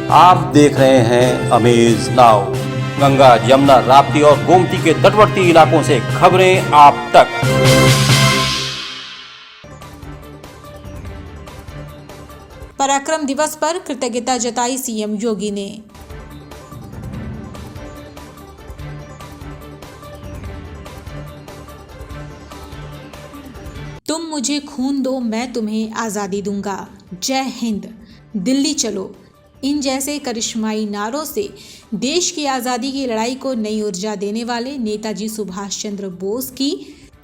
आप देख रहे हैं अमेज नाउ। गंगा, यमुना, राप्ती और गोमती के तटवर्ती इलाकों से खबरें आप तक। पराक्रम दिवस पर कृतज्ञता जताई सीएम योगी ने। तुम मुझे खून दो, मैं तुम्हें आज़ादी दूंगा। जय हिंद, दिल्ली चलो। इन जैसे करिश्माई नारों से देश की आज़ादी की लड़ाई को नई ऊर्जा देने वाले नेताजी सुभाष चंद्र बोस की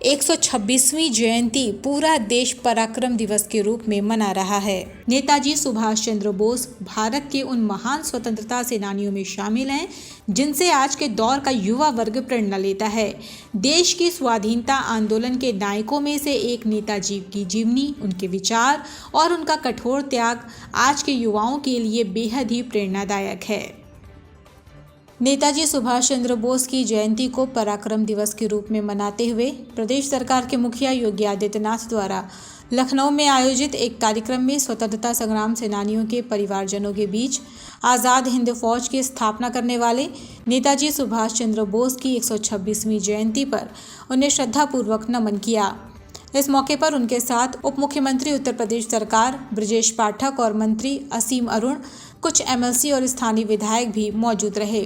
126वीं जयंती पूरा देश पराक्रम दिवस के रूप में मना रहा है। नेताजी सुभाष चंद्र बोस भारत के उन महान स्वतंत्रता सेनानियों में शामिल हैं जिनसे आज के दौर का युवा वर्ग प्रेरणा लेता है। देश की स्वाधीनता आंदोलन के नायकों में से एक नेताजी की जीवनी, उनके विचार और उनका कठोर त्याग आज के युवाओं के लिए बेहद ही प्रेरणादायक है। नेताजी सुभाष चंद्र बोस की जयंती को पराक्रम दिवस के रूप में मनाते हुए प्रदेश सरकार के मुखिया योगी आदित्यनाथ द्वारा लखनऊ में आयोजित एक कार्यक्रम में स्वतंत्रता संग्राम सेनानियों के परिवारजनों के बीच आज़ाद हिंद फौज की स्थापना करने वाले नेताजी सुभाष चंद्र बोस की 126वीं जयंती पर उन्हें श्रद्धापूर्वक नमन किया। इस मौके पर उनके साथ उप मुख्यमंत्री उत्तर प्रदेश सरकार ब्रजेश पाठक और मंत्री असीम अरुण, कुछ एमएलसी और स्थानीय विधायक भी मौजूद रहे।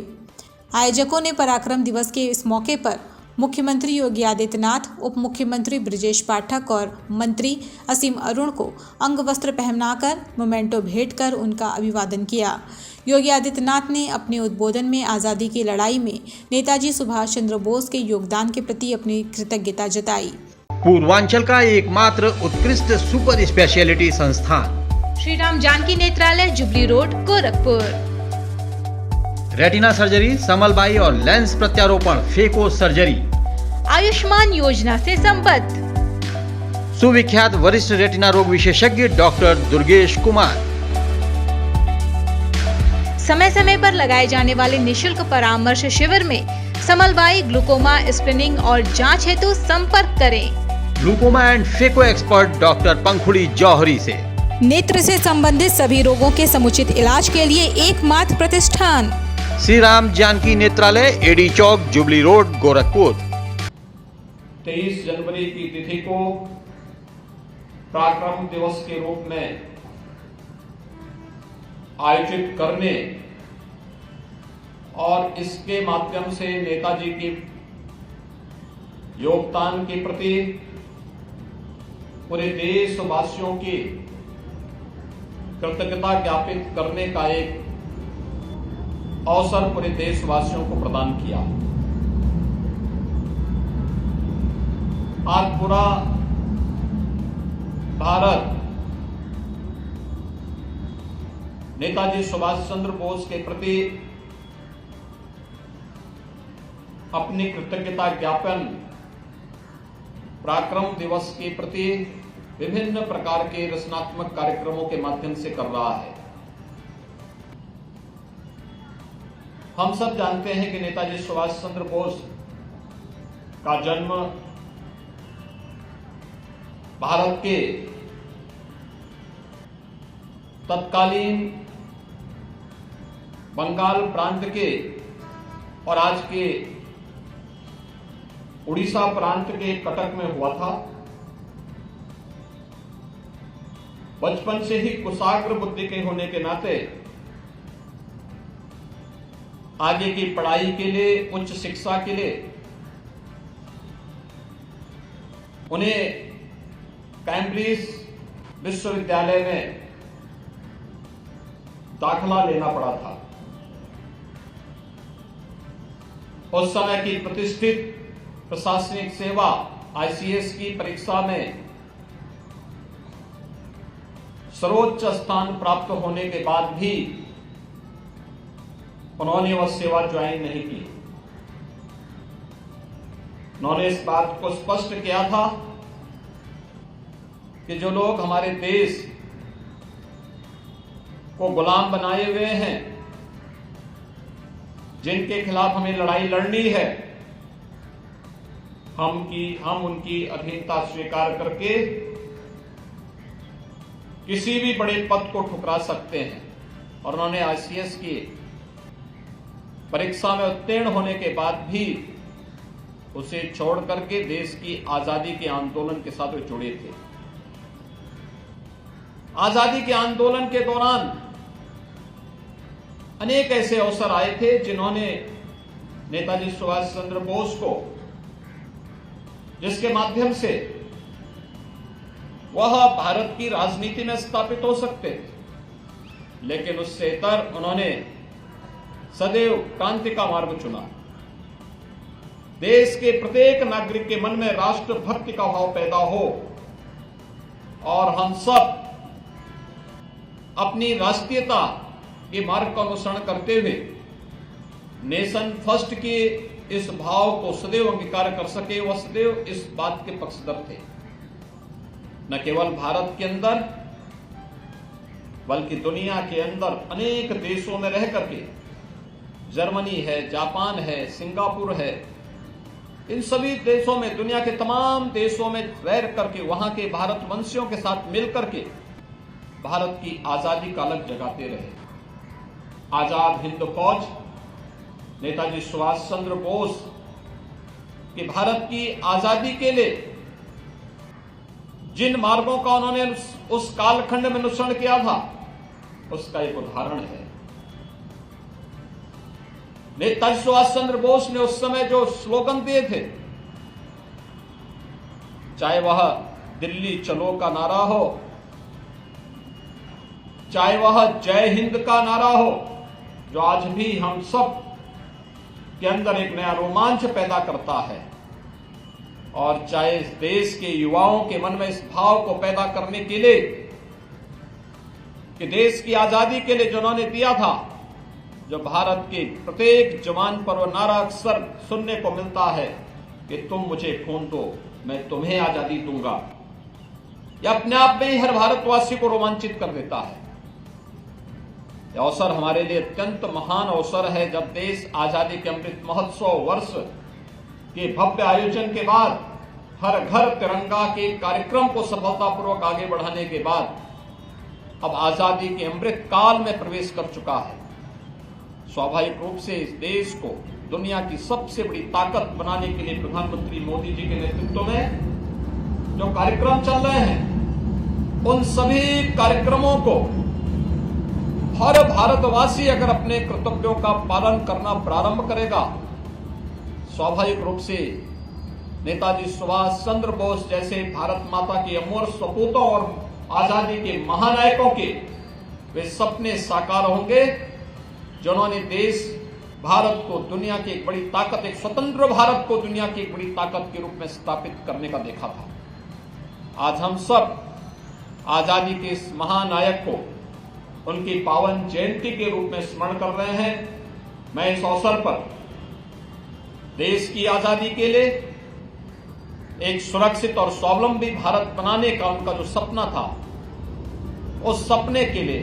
आयोजकों ने पराक्रम दिवस के इस मौके पर मुख्यमंत्री योगी आदित्यनाथ, उप मुख्यमंत्री ब्रजेश पाठक और मंत्री असीम अरुण को अंग वस्त्र पहनाकर मोमेंटो भेंट कर उनका अभिवादन किया। योगी आदित्यनाथ ने अपने उद्बोधन में आज़ादी की लड़ाई में नेताजी सुभाष चंद्र बोस के योगदान के प्रति अपनी कृतज्ञता जताई। पूर्वांचल का एकमात्र उत्कृष्ट सुपर स्पेशलिटी संस्थान Shri Ram Janaki Netralaya, jubilee road, Gorakhpur. Retina surgery, समलबाई और लेंस प्रत्यारोपण, फेको सर्जरी, आयुष्मान योजना से संबद्ध। सुविख्यात वरिष्ठ रेटिना रोग विशेषज्ञ डॉक्टर दुर्गेश कुमार। समय समय पर लगाए जाने वाले निशुल्क परामर्श शिविर में समलबाई, ग्लूकोमा स्क्रीनिंग और जांच हेतु संपर्क करें। Glaucoma and phaco expert doctor Pankhuri Johari से। नेत्र से संबंधित सभी रोगों के समुचित इलाज के लिए एकमात्र प्रतिष्ठान श्री राम जानकी नेत्रालय, एडी चौक, जुबली रोड, गोरखपुर। 23 जनवरी की तिथि को पराक्रम दिवस के रूप में आयोजित करने और इसके माध्यम से नेताजी के योगदान के प्रति पूरे देशवासियों की कृतज्ञता ज्ञापित करने का एक अवसर पूरे देशवासियों को प्रदान किया। आज पूरा भारत नेताजी सुभाष चंद्र बोस के प्रति अपनी कृतज्ञता ज्ञापन पराक्रम दिवस के प्रति विभिन्न प्रकार के रचनात्मक कार्यक्रमों के माध्यम से कर रहा है। हम सब जानते हैं कि नेताजी सुभाष चंद्र बोस का जन्म भारत के तत्कालीन बंगाल प्रांत के और आज के उड़ीसा प्रांत के कटक में हुआ था। बचपन से ही कुशाग्र बुद्धि के होने के नाते आगे की पढ़ाई के लिए, उच्च शिक्षा के लिए उन्हें कैम्ब्रिज विश्वविद्यालय में दाखिला लेना पड़ा था। उस समय की प्रतिष्ठित प्रशासनिक सेवा आईसीएस की परीक्षा में सर्वोच्च स्थान प्राप्त होने के बाद भी उन्होंने वह सेवा ज्वाइन नहीं की। उन्होंने इस बात को स्पष्ट किया था कि जो लोग हमारे देश को गुलाम बनाए हुए हैं, जिनके खिलाफ हमें लड़ाई लड़नी है, हम उनकी अधीनता स्वीकार करके किसी भी बड़े पद को ठुकरा सकते हैं और उन्होंने ICS की परीक्षा में उत्तीर्ण होने के बाद भी उसे छोड़ करके देश की आजादी के आंदोलन के साथ वे जुड़े थे। आजादी के आंदोलन के दौरान अनेक ऐसे अवसर आए थे जिन्होंने नेताजी सुभाष चंद्र बोस को, जिसके माध्यम से वह भारत की राजनीति में स्थापित हो सकते थे, लेकिन उससे इतर उन्होंने सदैव क्रांति का मार्ग चुना। देश के प्रत्येक नागरिक के मन में राष्ट्रभक्ति का भाव पैदा हो और हम सब अपनी राष्ट्रीयता के मार्ग का अनुसरण करते हुए नेशन फर्स्ट के इस भाव को सदैव अंगीकार कर सके, वह सदैव इस बात के पक्षधर थे। न केवल भारत के अंदर बल्कि दुनिया के अंदर अनेक देशों में रह करके, जर्मनी है, जापान है, सिंगापुर है, इन सभी देशों में, दुनिया के तमाम देशों में रह करके वहां के भारतवंशियों के साथ मिलकर के भारत की आजादी का अलग जगाते रहे। आजाद हिंद फौज नेताजी सुभाष चंद्र बोस कि भारत की आजादी के लिए जिन मार्गों का उन्होंने उस कालखंड में अनुसरण किया था, उसका एक उदाहरण है। नेताजी सुभाष चंद्र बोस ने उस समय जो स्लोगन दिए थे, चाहे वह दिल्ली चलो का नारा हो, चाहे वह जय हिंद का नारा हो, जो आज भी हम सब के अंदर एक नया रोमांच पैदा करता है, और चाहे देश के युवाओं के मन में इस भाव को पैदा करने के लिए कि देश की आजादी के लिए जो उन्होंने दिया था, जो भारत के प्रत्येक जवान पर वह नारा अक्सर सुनने को मिलता है कि तुम मुझे खून दो, मैं तुम्हें आजादी दूंगा, यह अपने आप में ही हर भारतवासी को रोमांचित कर देता है। यह अवसर हमारे लिए अत्यंत महान अवसर है, जब देश आजादी के अमृत महोत्सव वर्ष के भव्य आयोजन के बाद, हर घर तिरंगा के कार्यक्रम को सफलतापूर्वक आगे बढ़ाने के बाद अब आजादी के अमृत काल में प्रवेश कर चुका है। स्वाभाविक रूप से इस देश को दुनिया की सबसे बड़ी ताकत बनाने के लिए प्रधानमंत्री मोदी जी के नेतृत्व में जो कार्यक्रम चल रहे हैं, उन सभी कार्यक्रमों को हर भारतवासी अगर अपने कर्तव्यों का पालन करना प्रारंभ करेगा, स्वाभाविक रूप से नेताजी सुभाष चंद्र बोस जैसे भारत माता के अमर सपूतों और आजादी के महानायकों के वे सपने साकार होंगे, जिन्होंने देश भारत को दुनिया की एक बड़ी ताकत, एक स्वतंत्र भारत को दुनिया की एक बड़ी ताकत के रूप में स्थापित करने का देखा था। आज हम सब आजादी के इस महानायक को उनकी पावन जयंती के रूप में स्मरण कर रहे हैं। मैं इस अवसर पर देश की आजादी के लिए एक सुरक्षित और स्वावलंबी भारत बनाने का उनका जो सपना था, उस सपने के लिए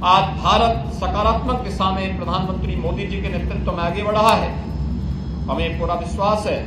आज भारत सकारात्मक दिशा में प्रधानमंत्री मोदी जी के नेतृत्व में आगे बढ़ा है। हमें पूरा विश्वास है